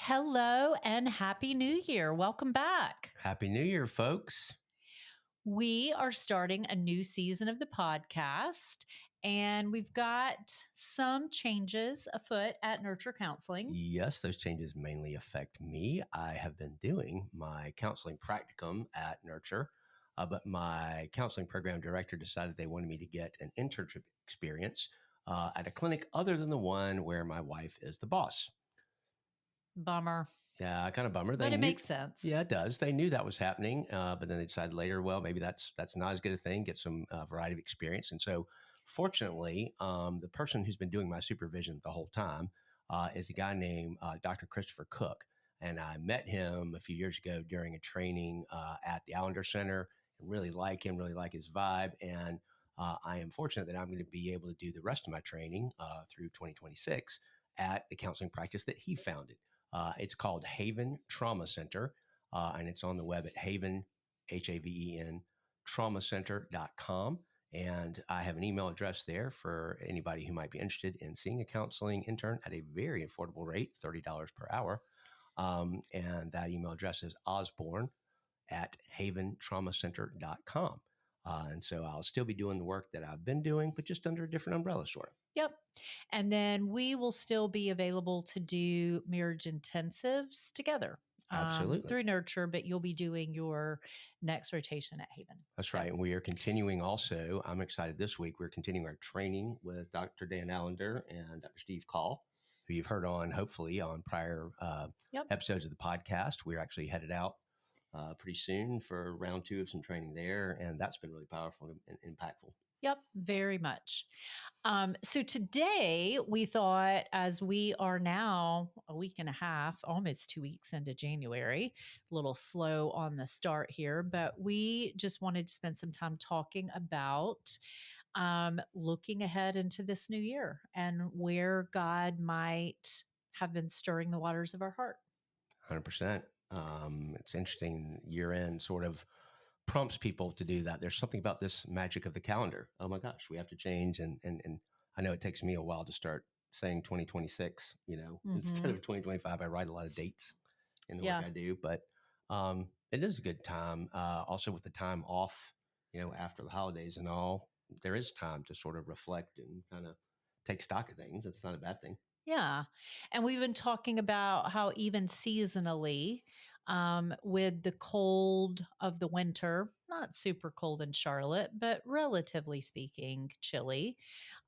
Hello and Happy New Year. Welcome back. Happy New Year, folks. We are starting a new season of the podcast, and we've got some changes afoot at Nurture Counseling. Yes, those changes mainly affect me. I have been doing my counseling practicum at Nurture, but my counseling program director decided they wanted me to get an internship experience at a clinic other than the one where my wife is the boss. Bummer. Yeah, kind of bummer. But it makes sense. Yeah, it does. They knew that was happening, but then they decided later, well, maybe that's not as good a thing. Get some variety of experience. And so, fortunately, the person who's been doing my supervision the whole time is a guy named Dr. Christopher Cook, and I met him a few years ago during a training at the Allender Center, and really like him, really like his vibe, and I am fortunate that I'm going to be able to do the rest of my training through 2026 at the counseling practice that he founded. It's called Haven Trauma Center, and it's on the web at Haven, Haven, traumacenter.com. And I have an email address there for anybody who might be interested in seeing a counseling intern at a very affordable rate, $30 per hour. And that email address is osborne@haventraumacenter.com. And so I'll still be doing the work that I've been doing, but just under a different umbrella, sort of. Yep. And then we will still be available to do marriage intensives together. Absolutely. Through Nurture, but you'll be doing your next rotation at Haven. That's right. And we are continuing also. I'm excited this week. We're continuing our training with Dr. Dan Allender and Dr. Steve Call, who you've heard on, hopefully, on prior episodes of the podcast. We're actually headed out pretty soon for round 2 of some training there. And that's been really powerful and impactful. Yep, very much. So today we thought, as we are now a week and a half, almost 2 weeks into January, a little slow on the start here, but we just wanted to spend some time talking about looking ahead into this new year and where God might have been stirring the waters of our heart. 100%. It's interesting. Year end sort of prompts people to do that. There's something about this magic of the calendar. Oh my gosh, we have to change. And I know it takes me a while to start saying 2026, instead of 2025. I write a lot of dates in the work I do, but it is a good time. Also with the time off, after the holidays and all, there is time to sort of reflect and kind of take stock of things. It's not a bad thing. Yeah. And we've been talking about how even seasonally, with the cold of the winter, not super cold in Charlotte, but relatively speaking, chilly,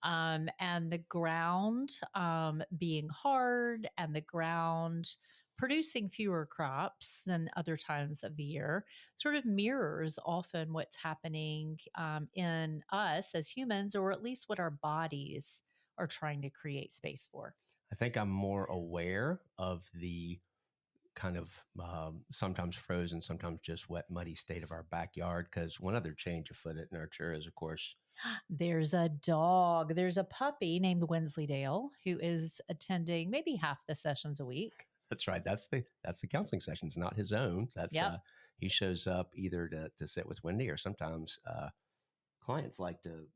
and the ground being hard and the ground producing fewer crops than other times of the year sort of mirrors often what's happening in us as humans, or at least what our bodies are trying to create space for. I think I'm more aware of the kind of sometimes frozen, sometimes just wet, muddy state of our backyard. Because one other change afoot at Nurture is, of course, there's a dog. There's a puppy named Wensleydale who is attending maybe half the sessions a week. That's right. That's the counseling sessions, not his own. That's he shows up either to sit with Wendy, or sometimes clients like to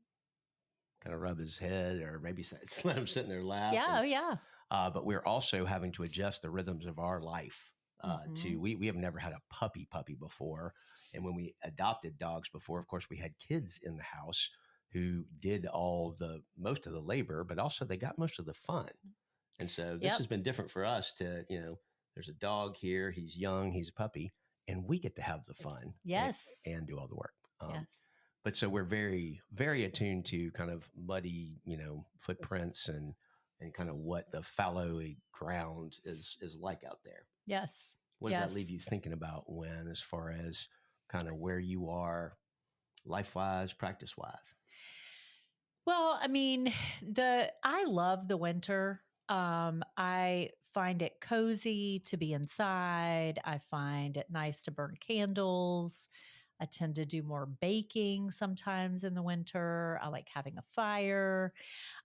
kind of rub his head or maybe let him sit in their lap. Yeah. But we're also having to adjust the rhythms of our life we have never had a puppy before. And when we adopted dogs before, of course, we had kids in the house who did most of the labor, but also they got most of the fun. And so this has been different for us to, there's a dog here, he's young, he's a puppy, and we get to have the fun. Yes. And do all the work. Yes. But so we're very, very attuned to kind of muddy, footprints and kind of what the fallowy ground is like out there. Yes. What does that leave you thinking about as far as kind of where you are life-wise, practice-wise? Well, I mean, I love the winter. I find it cozy to be inside. I find it nice to burn candles. I tend to do more baking sometimes in the winter. I like having a fire.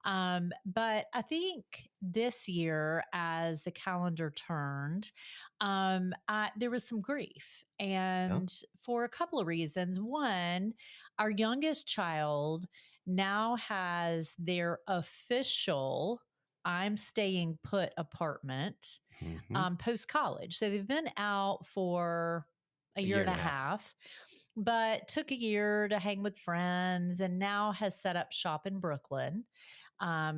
But I think this year, as the calendar turned, there was some grief. And for a couple of reasons. One, our youngest child now has their official I'm staying put apartment Hmm. post college. So they've been out for a A year year and and a a half. half, but took a year to hang with friends and now has set up shop in Brooklyn,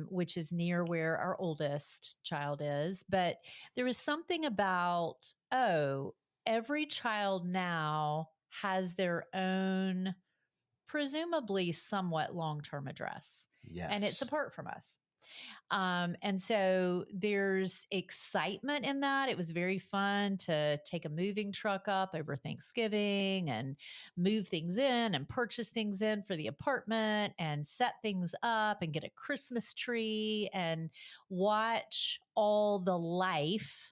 which is near where our oldest child is. But there is something about, oh, every child now has their own, presumably somewhat long term address, and it's Yes. apart from us. And so there's excitement in that. It was very fun to take a moving truck up over Thanksgiving and move things in and purchase things in for the apartment and set things up and get a Christmas tree and watch all the life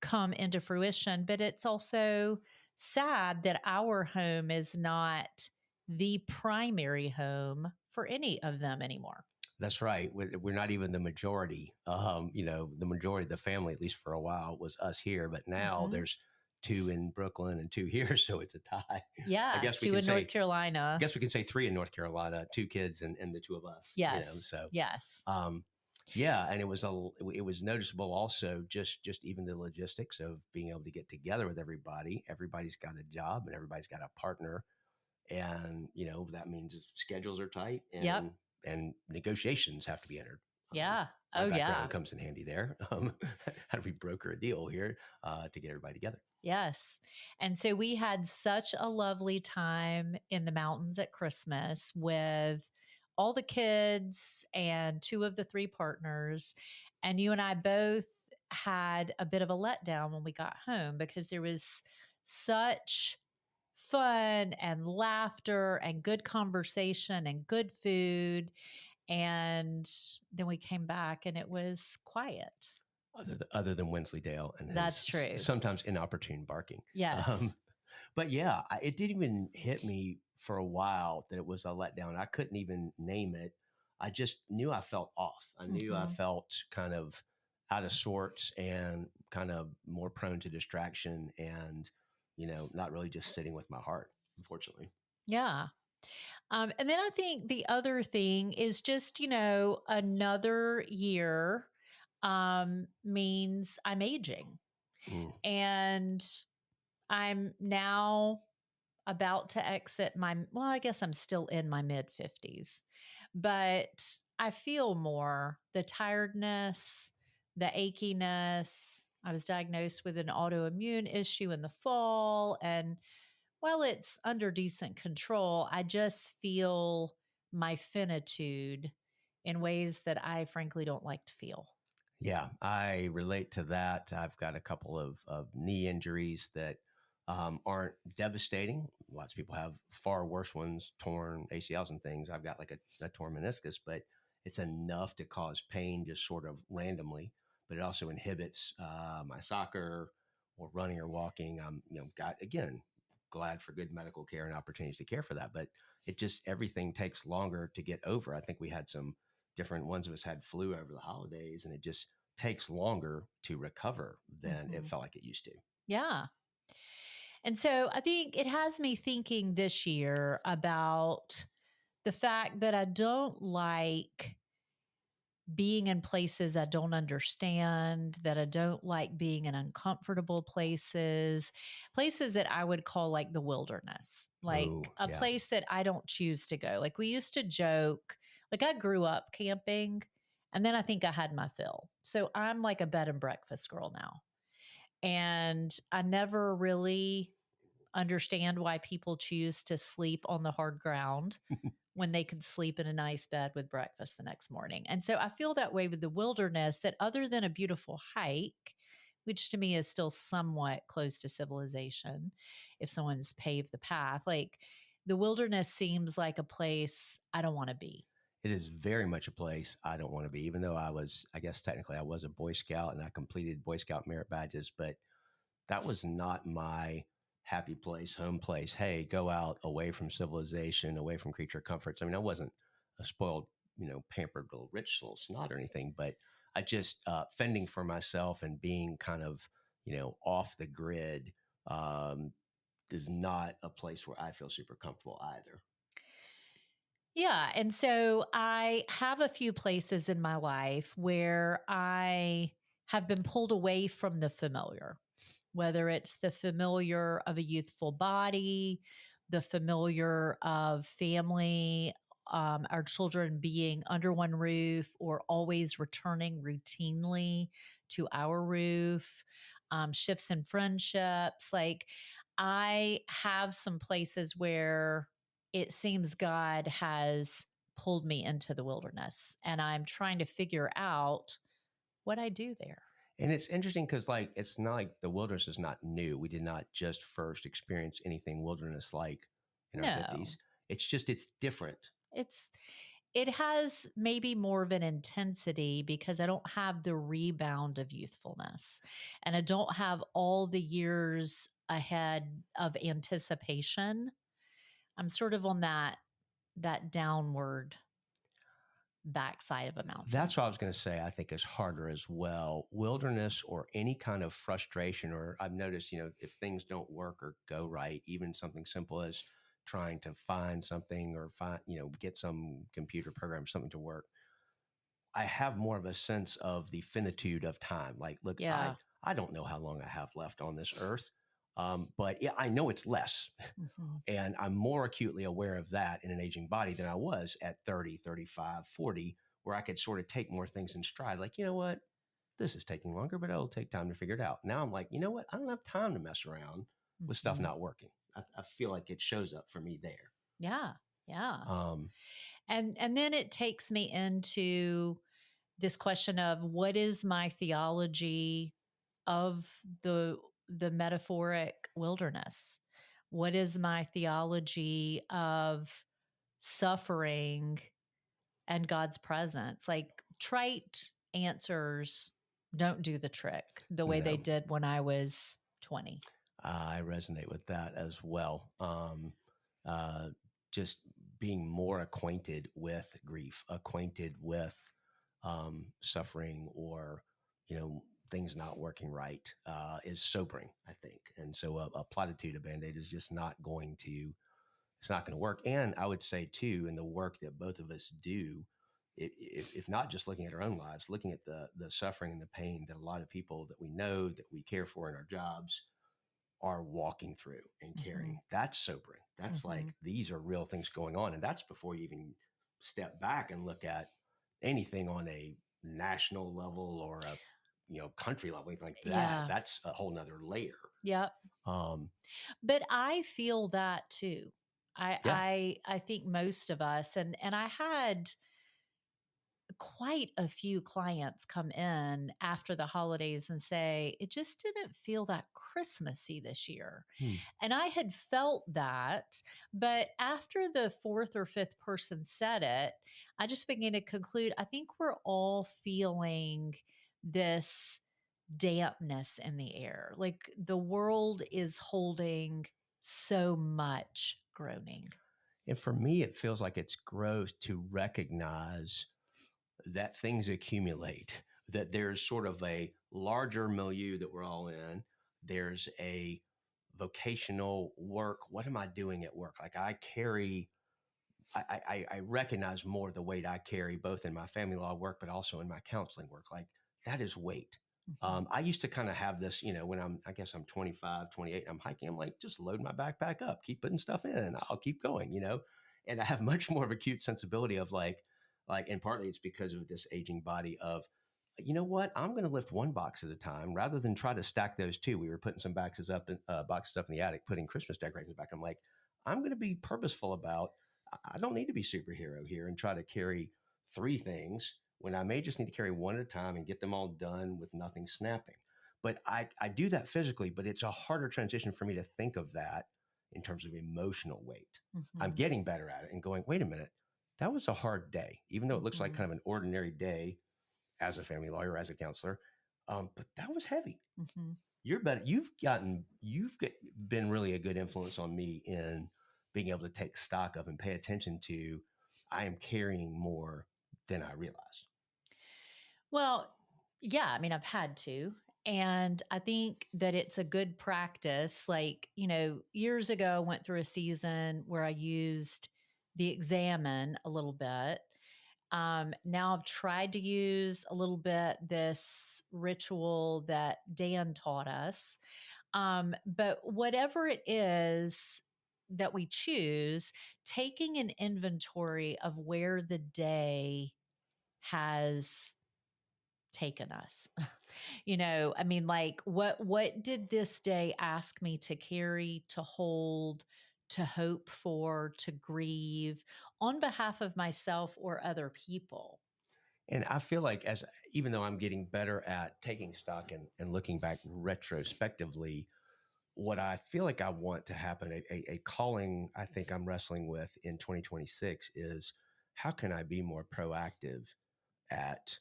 come into fruition. But it's also sad that our home is not the primary home for any of them anymore. That's right. We're not even the majority. The majority of the family, at least for a while, was us here. But now Hmm. there's two in Brooklyn and two here, so it's a tie. I Yeah, guess we two can in North say, I Carolina. guess we can say three in North Carolina, two kids and the two of us. Yes, So yes. um, yeah, and it was noticeable also just even the logistics of being able to get together with everybody. Everybody's got a job and everybody's got a partner, and that means schedules are tight Yep. and negotiations have to be entered. Yeah. My Oh, yeah. background comes in handy there. How do we broker a deal here to get everybody together? Yes. And so we had such a lovely time in the mountains at Christmas with all the kids and two of the three partners. And you and I both had a bit of a letdown when we got home because there was such fun and laughter and good conversation and good food. And then we came back and it was quiet. Other than Wensleydale and That's his true. sometimes inopportune barking. Um, Yes. but yeah, it didn't even hit me for a while that it was a letdown. I couldn't even name it. I just knew I felt off. I knew I Hmm. felt kind of out of sorts and kind of more prone to distraction and, not really just sitting with my heart, unfortunately. Yeah. And then I think the other thing is just, another year means I'm aging. Mm. And I'm now about to exit well, I guess I'm still in my mid 50s, but I feel more the tiredness, the achiness. I was diagnosed with an autoimmune issue in the fall. And while it's under decent control, I just feel my finitude in ways that I frankly don't like to feel. Yeah, I relate to that. I've got a couple of knee injuries that aren't devastating. Lots of people have far worse ones, torn ACLs and things. I've got like a torn meniscus, but it's enough to cause pain just sort of randomly. But it also inhibits my soccer or running or walking. I'm, got again glad for good medical care and opportunities to care for that. But it just everything takes longer to get over. I think we had some different ones of us had flu over the holidays, and it just takes longer to recover than it Hmm. felt like it used to. Yeah. And so I think it has me thinking this year about the fact that I don't like being in places I don't understand, that I don't like being in uncomfortable places, places that I would call like the wilderness, like Oh, a yeah. place that I don't choose to go. Like we used to joke, like I grew up camping and then I think I had my fill. So I'm like a bed and breakfast girl now. And I never really understand why people choose to sleep on the hard ground when they could sleep in a nice bed with breakfast the next morning. And so I feel that way with the wilderness, that other than a beautiful hike, which to me is still somewhat close to civilization, if someone's paved the path, like the wilderness seems like a place I don't want to be. It is very much a place I don't want to be, even though I guess technically I was a Boy Scout and I completed Boy Scout merit badges, but that was not my happy place, home place. Hey, go out away from civilization, away from creature comforts. I mean, I wasn't a spoiled, pampered little rich little snot or anything, but I just fending for myself and being kind of, off the grid is not a place where I feel super comfortable either. Yeah. And so I have a few places in my life where I have been pulled away from the familiar, whether it's the familiar of a youthful body, the familiar of family, our children being under one roof or always returning routinely to our roof, shifts in friendships. Like I have some places where it seems God has pulled me into the wilderness and I'm trying to figure out what I do there. And it's interesting because, like, it's not like the wilderness is not new. We did not just first experience anything wilderness like in our No, 50s. It's just, it's different. it's it has maybe more of an intensity because I don't have the rebound of youthfulness and I don't have all the years ahead of anticipation. I'm sort of on that downward backside of a mountain. That's what I was going to say. I think is harder as well. Wilderness or any kind of frustration, or I've noticed, if things don't work or go right, even something simple as trying to find something or get some computer program, something to work. I have more of a sense of the finitude of time. Like, look, I Yeah. I don't know how long I have left on this earth, but yeah, I know it's less. Mhm. And I'm more acutely aware of that in an aging body than I was at 30, 35, 40, where I could sort of take more things in stride. Like, you know what? This is taking longer, but it'll take time to figure it out. Now I'm like, you know what? I don't have time to mess around with stuff Mhm. not working. I feel like it shows up for me there. Yeah. Yeah. Um, And then it takes me into this question of what is my theology of the the metaphoric wilderness? What is my theology of suffering and God's presence? Like trite answers don't do the trick the way they no, did when I was 20. I resonate with that as well. Uh, just being more acquainted with grief, acquainted with suffering, or you know things not working right, is sobering, I think. And so a platitude, a band-aid, is just not going to. It's not going to work. And I would say too, in the work that both of us do, if not just looking at our own lives, looking at the suffering and the pain that a lot of people that we know that we care for in our jobs are walking through and Hmm. carrying. That's sobering. That's like, Hmm. these are real things going on. And that's before you even step back and look at anything on a national level or a country level, anything like that. Yeah. That's a whole nother layer. Yep. Um, But I feel that too. I yeah. I I think most of us and I had quite a few clients come in after the holidays and say it just didn't feel that Christmassy this year. Hmm. And I had felt that, but after the fourth or fifth person said it, I just began to conclude I think we're all feeling this dampness in the air. Like the world is holding so much groaning. And for me, it feels like it's growth to recognize that things accumulate, that there's sort of a larger milieu that we're all in. There's a vocational work. What am I doing at work? Like I carry, I recognize more of the weight I carry, both in my family law work, but also in my counseling work. Like that is weight. Mhm. I used to kind of have this, when I guess I'm 25, 28, and I'm hiking, I'm like, just load my backpack up, keep putting stuff in, and I'll keep going. And I have much more of acute sensibility of and partly it's because of this aging body of, you know what, I'm going to lift one box at a time rather than try to stack those two. We were putting some boxes up in the attic, putting Christmas decorations back. I'm like, I'm going to be purposeful about, I don't need to be superhero here and try to carry three things when I may just need to carry one at a time and get them all done with nothing snapping. But I do that physically, but it's a harder transition for me to think of that in terms of emotional weight. I'm Mhm. getting better at it and going, wait a minute, that was a hard day, even though it looks like Mhm. kind of an ordinary day as a family lawyer, as a counselor. But that was heavy. Mhm. You're better. Been really a good influence on me in being able to take stock of and pay attention to. I am carrying more than I realized. Well, yeah, I mean, I've had to. And I think that it's a good practice. Like, years ago, I went through a season where I used the examine a little bit. Now I've tried to use a little bit this ritual that Dan taught us. But whatever it is that we choose, taking an inventory of where the day has taken us. I mean, like what did this day ask me to carry, to hold, to hope for, to grieve on behalf of myself or other people? And I feel like as even though I'm getting better at taking stock and looking back retrospectively, what I feel like I want to happen, a calling I think I'm wrestling with in 2026 is how can I be more proactive at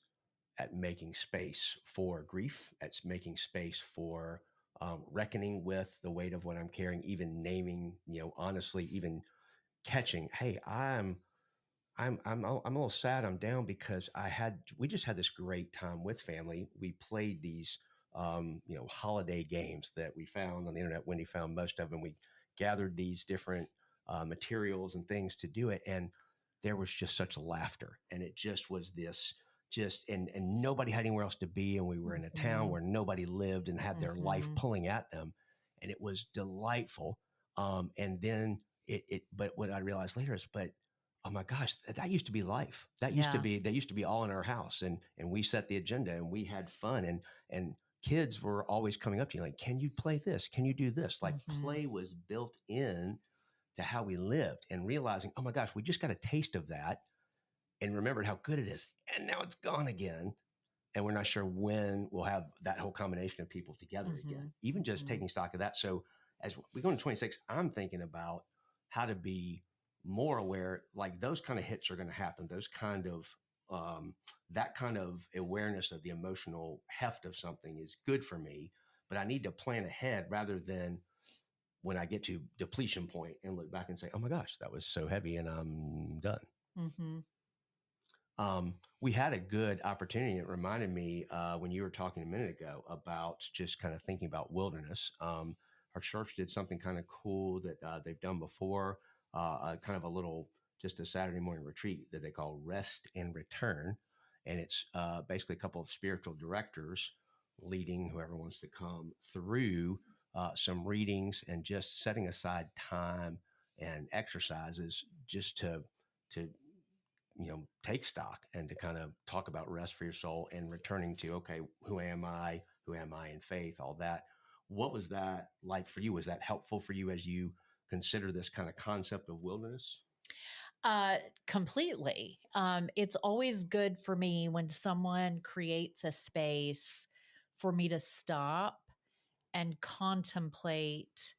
making space for grief, at making space for reckoning with the weight of what I'm carrying, even naming, honestly, even catching, hey, I'm a little sad. I'm down because we just had this great time with family. We played these holiday games that we found on the internet. Wendy found most of them. We gathered these different materials and things to do it, and there was just such laughter, and it just was this and nobody had anywhere else to be, and we were in a town Mhm. where nobody lived and had their life Mhm. pulling at them, and it was delightful. And then but what I realized later is, but oh my gosh, that used to be life. Yeah. That used to be all in our house, and we set the agenda and we had fun, and kids were always coming up to you like, can you play this? Can you do this? Like Mhm. play was built in to how we lived, and realizing, oh my gosh, we just got a taste of that and remembered how good it is. And now it's gone again. And we're not sure when we'll have that whole combination of people together again, Mhm. even just Mhm. taking stock of that. So as we go into 26, I'm thinking about how to be more aware, like those kind of hits are going to happen. Those kind of, that kind of awareness of the emotional heft of something is good for me, but I need to plan ahead rather than when I get to depletion point and look back and say, oh my gosh, that was so heavy and I'm done. Mhm. We had a good opportunity. It reminded me when you were talking a minute ago about just kind of thinking about wilderness. Our church did something kind of cool that they've done before, kind of a little, just a Saturday morning retreat that they call Rest and Return. And it's basically a couple of spiritual directors leading whoever wants to come through some readings and just setting aside time and exercises just to take stock and to kind of talk about rest for your soul and returning to, okay, who am I in faith, all that. What was that like for you? Was that helpful for you as you consider this kind of concept of wilderness? Uh, Completely. It's always good for me when someone creates a space for me to stop and contemplate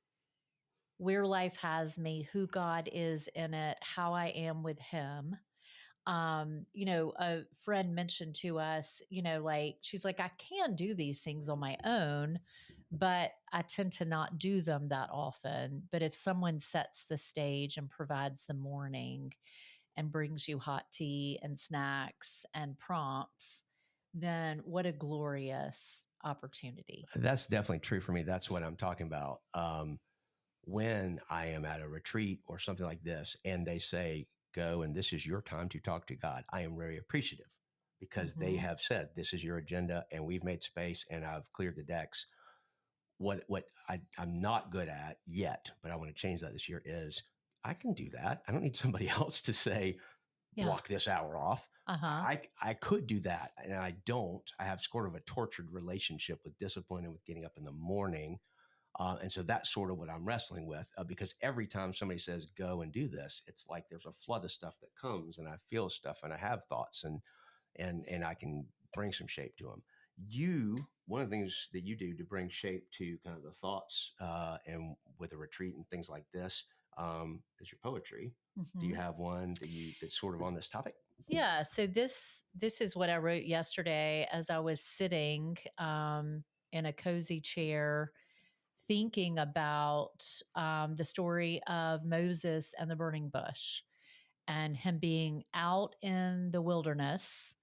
where life has me, who God is in it, how I am with Him. A friend mentioned to us, like she's like, I can do these things on my own, but I tend to not do them that often. But if someone sets the stage and provides the morning and brings you hot tea and snacks and prompts, then what a glorious opportunity. That's definitely true for me. That's what I'm talking about. When I am at a retreat or something like this, and they say, go and this is your time to talk to God, I am very appreciative because they Hmm. have said, this is your agenda and we've made space and I've cleared the decks. I'm not good at yet, but I want to change that this year is I can do that. I don't need somebody else to say, Yeah. block this hour off. Uh huh. I could do that. And I don't. I have sort of a tortured relationship with discipline and with getting up in the morning. And so that's sort of what I'm wrestling with because every time somebody says, go and do this, it's like there's a flood of stuff that comes and I feel stuff and I have thoughts and I can bring some shape to them. One of the things that you do to bring shape to kind of the thoughts and with a retreat and things like this is your poetry. Do you Hmm. have one that's sort of on this topic? Yeah. So this is what I wrote yesterday as I was sitting in a cozy chair thinking about the story of Moses and the burning bush and him being out in the wilderness,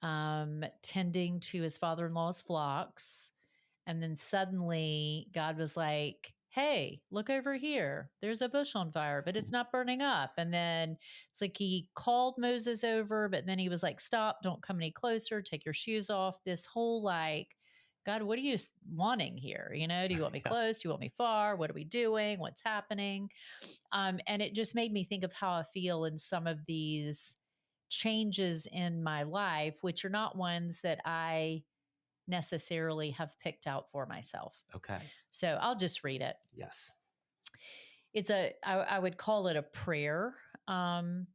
tending to his father in law's flocks. And then suddenly God was like, hey, look over here. There's a bush on fire, but it's not burning up. And then it's like he called Moses over, but then he was like, stop, don't come any closer, take your shoes off. This whole like, God, what are you wanting here? You know, do you want me Yeah. close? Do you want me far? What are we doing? What's happening? And it just made me think of how I feel in some of these changes in my life, which are not ones that I necessarily have picked out for myself. Okay. So I'll just read it. Yes. I would call it a prayer. Um,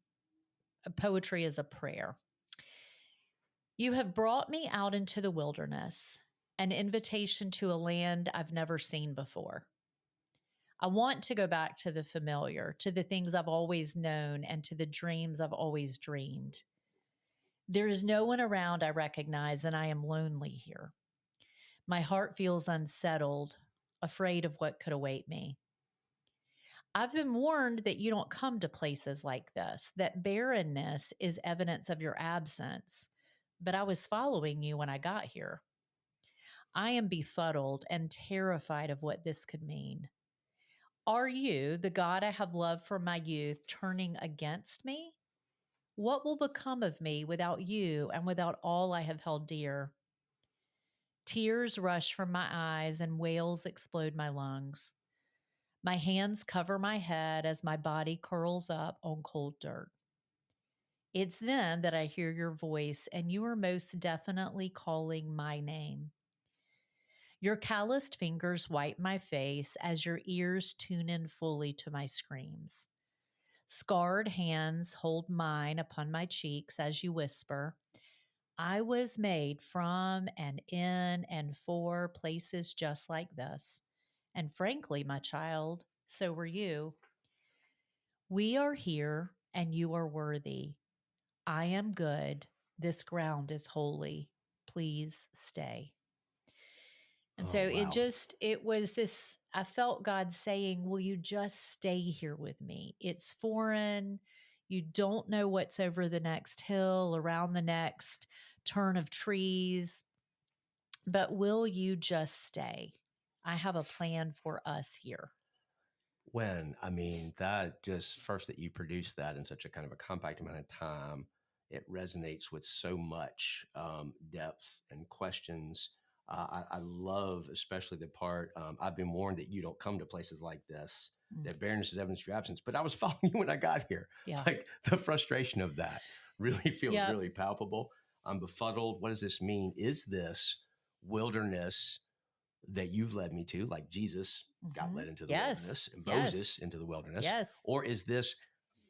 Poetry is a prayer. You have brought me out into the wilderness, an invitation to a land I've never seen before. I want to go back to the familiar, to the things I've always known, and to the dreams I've always dreamed. There is no one around I recognize, and I am lonely here. My heart feels unsettled, afraid of what could await me. I've been warned that you don't come to places like this, that barrenness is evidence of your absence. But I was following you when I got here. I am befuddled and terrified of what this could mean. Are you, the God I have loved from my youth, turning against me? What will become of me without you and without all I have held dear? Tears rush from my eyes and wails explode my lungs. My hands cover my head as my body curls up on cold dirt. It's then that I hear your voice, and you are most definitely calling my name. Your calloused fingers wipe my face as your ears tune in fully to my screams. Scarred hands hold mine upon my cheeks as you whisper, I was made from and in and for places just like this. And frankly, my child, so were you. We are here and you are worthy. I am good. This ground is holy. Please stay. And so Oh, wow. it was this, I felt God saying, will you just stay here with me? It's foreign. You don't know what's over the next hill, around the next turn of trees, but will you just stay? I have a plan for us here. I mean, that just first that you produced that in such a kind of a compact amount of time, it resonates with so much depth and questions. I love especially the part I've been warned that you don't come to places like this, Mm. that barrenness is evidence of your absence, but I was following you when I got here. Yeah. Like the frustration of that really feels Yeah. really palpable. I'm befuddled. What does this mean? Is this wilderness that you've led me to, like Jesus got led into the Yes. wilderness and Moses Yes. into the wilderness? Yes. Or is this,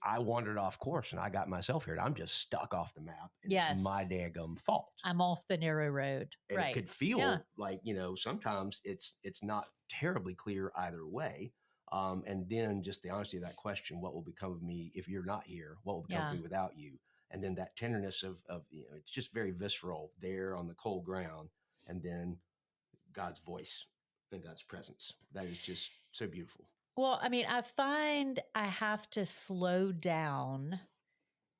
I wandered off course and I got myself here and I'm just stuck off the map and Yes. it's my daggum fault? I'm off the narrow road. And Right. it could feel Yeah. like, sometimes it's not terribly clear either way. And then just the honesty of that question, what will become of me if you're not here? What will become of Yeah. me without you? And then that tenderness of it's just very visceral there on the cold ground. And then God's voice and God's presence. That is just so beautiful. Well, I mean, I find I have to slow down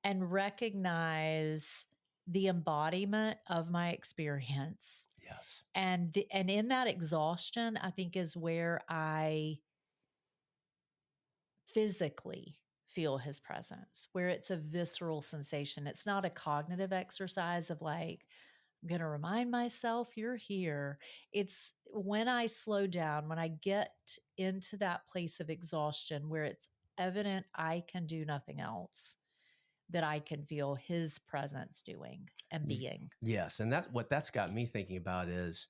and recognize the embodiment of my experience. Yes. And in that exhaustion, I think is where I physically feel his presence, where it's a visceral sensation. It's not a cognitive exercise of like, I'm going to remind myself you're here. It's when I slow down, when I get into that place of exhaustion where it's evident I can do nothing else, that I can feel his presence doing and being. Yes. And that's got me thinking about is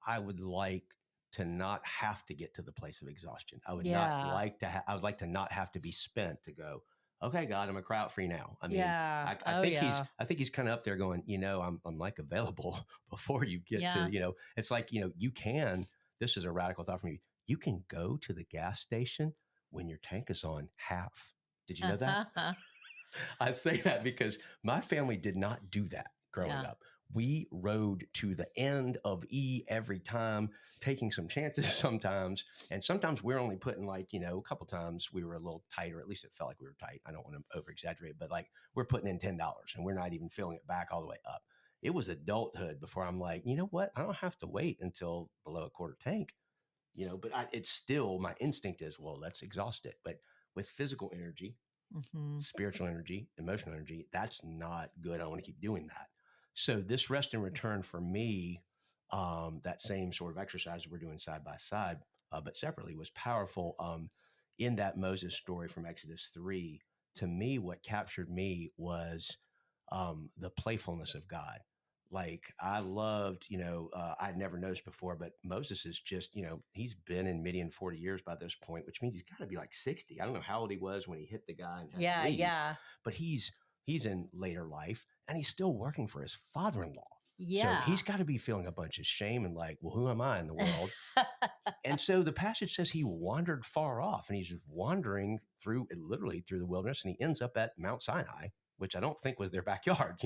I would like to not have to get to the place of exhaustion. I would not Yeah. like to, I would like to not have to be spent to go, okay, God, I'm gonna cry out for you now. I mean, Yeah. I Oh, think yeah. I think he's kind of up there going, I'm like available before you get Yeah. to, it's like, you can, this is a radical thought from you. You can go to the gas station when your tank is on half. Did you know that? I say that because my family did not do that growing Yeah. up. We rode to the end of E every time, taking some chances sometimes. And sometimes we're only putting like, a couple times we were a little tight, or at least it felt like we were tight. I don't want to over exaggerate, but like we're putting in $10 and we're not even filling it back all the way up. It was adulthood before I'm like, you know what? I don't have to wait until below a quarter tank. but it's still my instinct is, well, let's exhaust it. But with physical energy, Mm-hmm. spiritual energy, emotional energy, that's not good. I want to keep doing that. So this rest and return for me, that same sort of exercise we're doing side by side, but separately, was powerful. In that Moses story from Exodus 3, to me, what captured me was the playfulness of God. Like I loved, I'd never noticed before, but Moses is just, he's been in Midian 40 years by this point, which means he's got to be like 60. I don't know how old he was when he hit the guy and had to Yeah, leave, yeah, but he's in later life and he's still working for his father-in-law. So yeah. he's got to be feeling a bunch of shame and like, well, who am I in the world? And so the passage says he wandered far off and he's wandering literally through the wilderness, and he ends up at Mount Sinai, which I don't think was their backyard.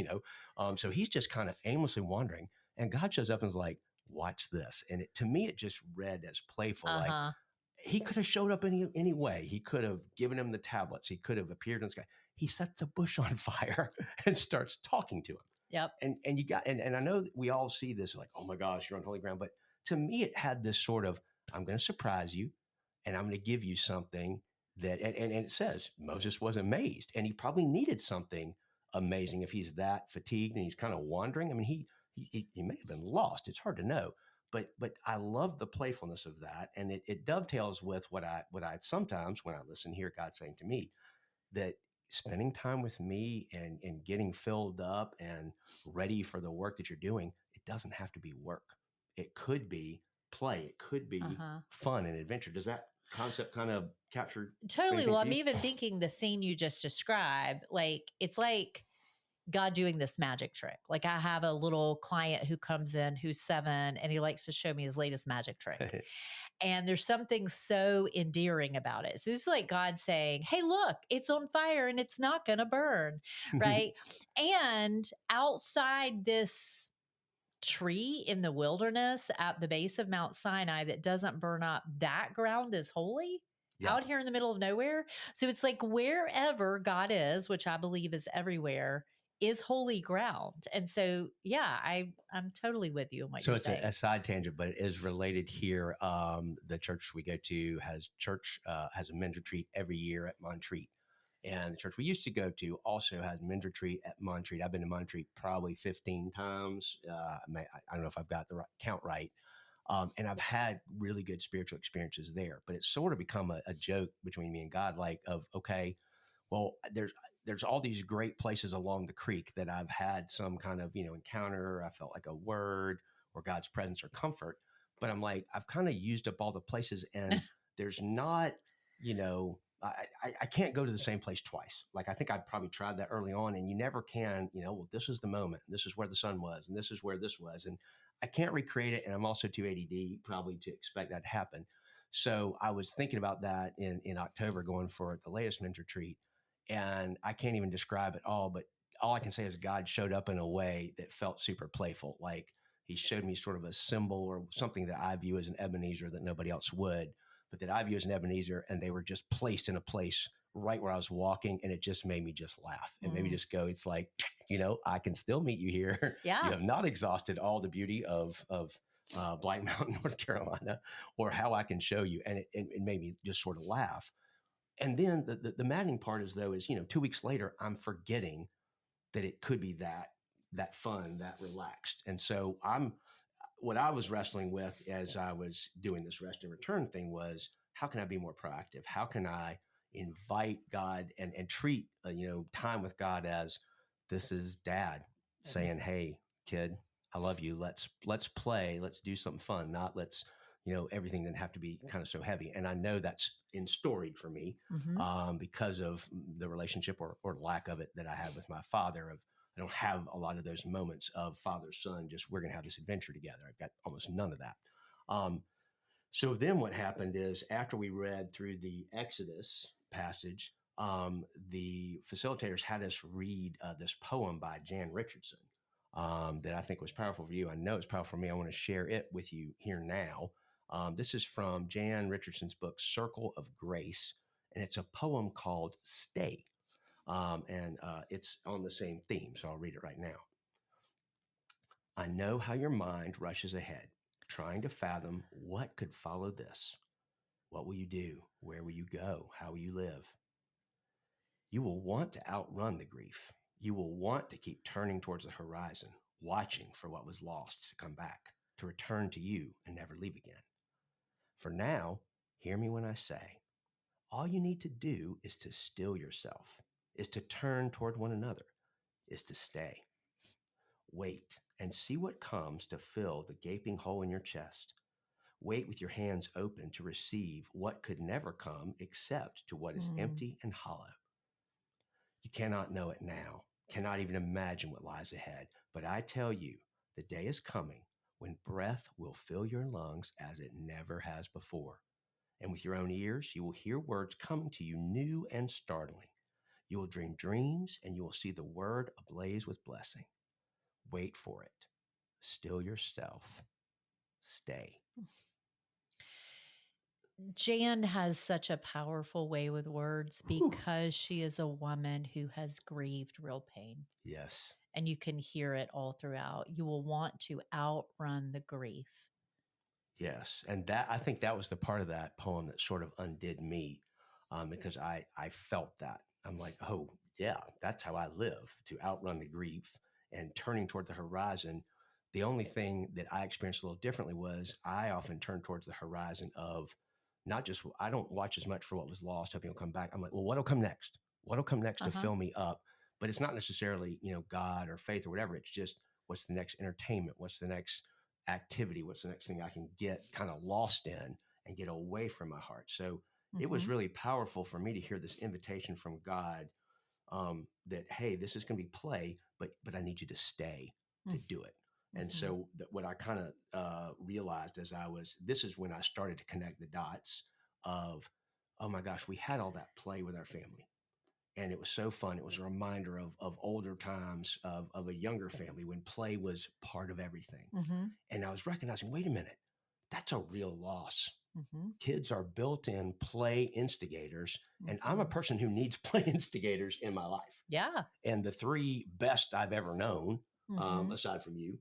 So he's just kind of aimlessly wandering, and God shows up and is like, watch this. And to me, it just read as playful, like Uh-huh. he could have showed up any way. He could have given him the tablets. He could have appeared in the sky. He sets a bush on fire and starts talking to him. Yep. And you got, and I know that we all see this like, oh my gosh, you're on holy ground. But to me, it had this sort of, I'm going to surprise you and I'm going to give you something that, and it says Moses was amazed, and he probably needed something amazing if he's that fatigued and he's kind of wandering. I mean, he may have been lost. It's hard to know, but I love the playfulness of that. And it dovetails with what I sometimes when I listen, hear God saying to me, that spending time with me and getting filled up and ready for the work that you're doing, it doesn't have to be work. It could be play. It could be Uh-huh. fun and adventure. Does that concept kind of capture Totally. anything Well, for I'm you? even thinking the scene you just described, like it's like God doing this magic trick. Like I have a little client who comes in who's 7 and he likes to show me his latest magic trick. And there's something so endearing about it. So it's like God saying, hey, look, it's on fire and it's not going to burn. Right. And outside this tree in the wilderness at the base of Mount Sinai that doesn't burn up, that ground is holy Yeah. out here in the middle of nowhere. So it's like wherever God is, which I believe is everywhere, is holy ground. And so, yeah, I'm totally with you on what So you're it's a saying. side tangent, but it is related here. The church we go to has a men's retreat every year at Montreat. And the church we used to go to also has men's retreat at Montreat. I've been to Montreat probably 15 times. I don't know if I've got the count right. And I've had really good spiritual experiences there, but it's sort of become a joke between me and God, like of, okay, well, there's all these great places along the creek that I've had some kind of, encounter. I felt like a word or God's presence or comfort, but I'm like, I've kind of used up all the places, and there's not, I can't go to the same place twice. Like I think I probably tried that early on, and you never can, well, this is the moment, and this is where the sun was, and this is where this was. And I can't recreate it. And I'm also too ADD probably to expect that to happen. So I was thinking about that in October, going for the latest men's retreat. And I can't even describe it all, but all I can say is God showed up in a way that felt super playful. Like he showed me sort of a symbol or something that I view as an Ebenezer that nobody else would, but that I view as an Ebenezer, and they were just placed in a place right where I was walking, and it just made me just laugh and maybe just go, it's like, I can still meet you here. Yeah. You have not exhausted all the beauty of Black Mountain, North Carolina, or how I can show you. And it made me just sort of laugh. And then the maddening part is, though, is 2 weeks later, I'm forgetting that it could be that fun, that relaxed. And so what I was wrestling with as I was doing this rest and return thing was, how can I be more proactive? How can I invite God and treat time with God as, this is Dad saying, hey kid, I love you. Let's play. Let's do something fun. Not let's, everything didn't have to be kind of so heavy. And I know that's in storied for me because of the relationship or lack of it that I have with my father. I don't have a lot of those moments of father son. Just we're gonna have this adventure together. I've got almost none of that. So then what happened is, after we read through the Exodus passage, the facilitators had us read this poem by Jan Richardson that I think was powerful for you. I know it's powerful for me. I want to share it with you here now. This is from Jan Richardson's book, Circle of Grace, and it's a poem called Stay. And it's on the same theme, so I'll read it right now. I know how your mind rushes ahead, trying to fathom what could follow this. What will you do? Where will you go? How will you live? You will want to outrun the grief. You will want to keep turning towards the horizon, watching for what was lost to come back, to return to you and never leave again. For now, hear me when I say, all you need to do is to still yourself, is to turn toward one another, is to stay. Wait and see what comes to fill the gaping hole in your chest. Wait with your hands open to receive what could never come except to what is empty and hollow. You cannot know it now, cannot even imagine what lies ahead. But I tell you, the day is coming when breath will fill your lungs as it never has before. And with your own ears, you will hear words coming to you new and startling. You will dream dreams and you will see the word ablaze with blessing. Wait for it. Still yourself. Stay. Jan has such a powerful way with words because she is a woman who has grieved real pain. Yes. And you can hear it all throughout. You will want to outrun the grief. Yes. And that, I think that was the part of that poem that sort of undid me, because I felt that. I'm like, oh, yeah, that's how I live, to outrun the grief and turning toward the horizon. The only thing that I experienced a little differently was I often turn towards the horizon of not just, I don't watch as much for what was lost, hoping it'll come back. I'm like, well, what'll come next? What'll come next to fill me up? But it's not necessarily, God or faith or whatever. It's just, what's the next entertainment? What's the next activity? What's the next thing I can get kind of lost in and get away from my heart? So it was really powerful for me to hear this invitation from God, that, hey, this is going to be play, but I need you to stay to do it. And so what I kind of realized this is when I started to connect the dots of, oh my gosh, we had all that play with our family. And it was so fun. It was a reminder of older times of a younger family when play was part of everything. And I was recognizing, wait a minute, that's a real loss. Kids are built-in play instigators. And I'm a person who needs play instigators in my life. Yeah. And the three best I've ever known, aside from you,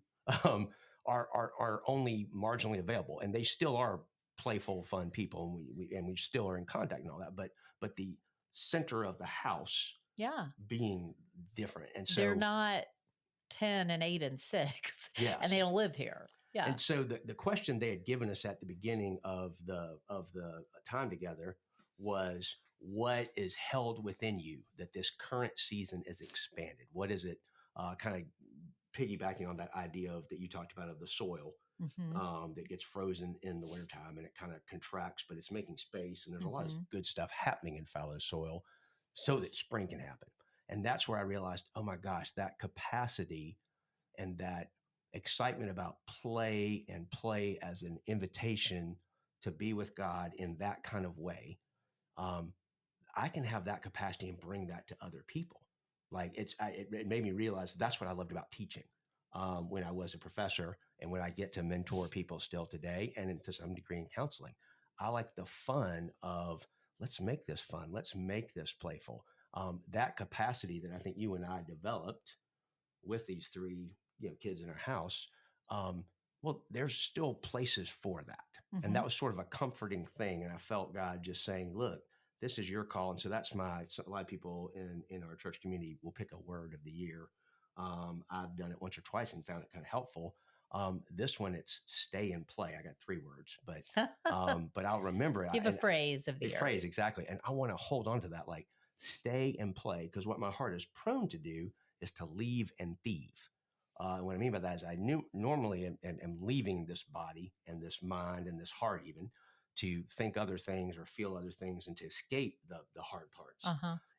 are only marginally available. And they still are playful, fun people. And we still are in contact and all that. But the center of the house being different. And so they're not 10 and 8 and 6. Yes. And they don't live here. Yeah. And so the question they had given us at the beginning of the time together was, what is held within you that this current season is expanded? What is it, kind of piggybacking on that idea of that you talked about, of the soil that gets frozen in the wintertime and it kind of contracts, but it's making space. And there's a lot of good stuff happening in fallow soil so that spring can happen. And that's where I realized, oh my gosh, that capacity and that excitement about play and play as an invitation to be with God in that kind of way. I can have that capacity and bring that to other people. Like it made me realize that's what I loved about teaching when I was a professor, and when I get to mentor people still today, and to some degree in counseling. I like the fun of, let's make this fun. Let's make this playful. That capacity that I think you and I developed with these three kids in our house, well, there's still places for that. And that was sort of a comforting thing. And I felt God just saying, look, this is your call. And so a lot of people in our church community will pick a word of the year. I've done it once or twice and found it kind of helpful. This one, it's stay and play. I got 3 words, but I'll remember it. Give a phrase of the year. Phrase, exactly. And I want to hold on to that, like stay and play, because what my heart is prone to do is to leave and thieve. And what I mean by that is I normally am leaving this body and this mind and this heart even to think other things or feel other things and to escape the hard parts.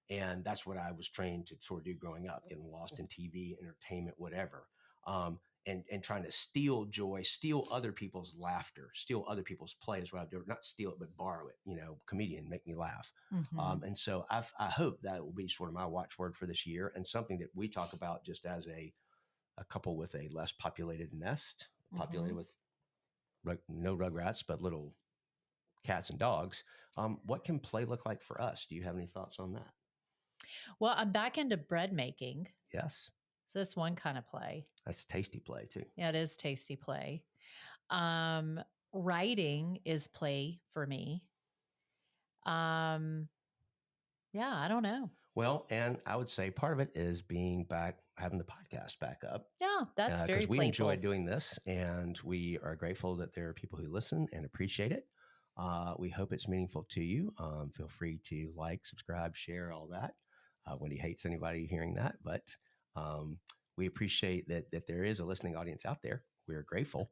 And that's what I was trained to sort of do growing up, getting lost in TV, entertainment, whatever. And trying to steal joy, steal other people's laughter, steal other people's play is what I do. Not steal it, but borrow it, comedian, make me laugh. And so I hope that will be sort of my watchword for this year, and something that we talk about just as a couple with a less populated nest, populated with no rugrats, but little cats and dogs. What can play look like for us? Do you have any thoughts on that? Well, I'm back into bread making. Yes. So that's one kind of play. That's tasty play too. Yeah, it is tasty play. Um, Writing is play for me. Um, yeah, I don't know. Well, and I would say part of it is being back, having the podcast back up, Yeah, that's very because we enjoy playful. doing this and we are grateful that there are people who listen and appreciate it. We hope it's meaningful to you. Feel free to like, subscribe, share, all that. Wendy hates anybody hearing that, but um, we appreciate that there is a listening audience out there. We're grateful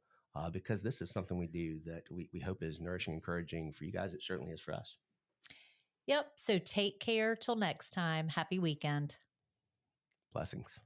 because this is something we do that we hope is nourishing, encouraging for you guys. It certainly is for us. Yep. So take care till next time. Happy weekend. Blessings.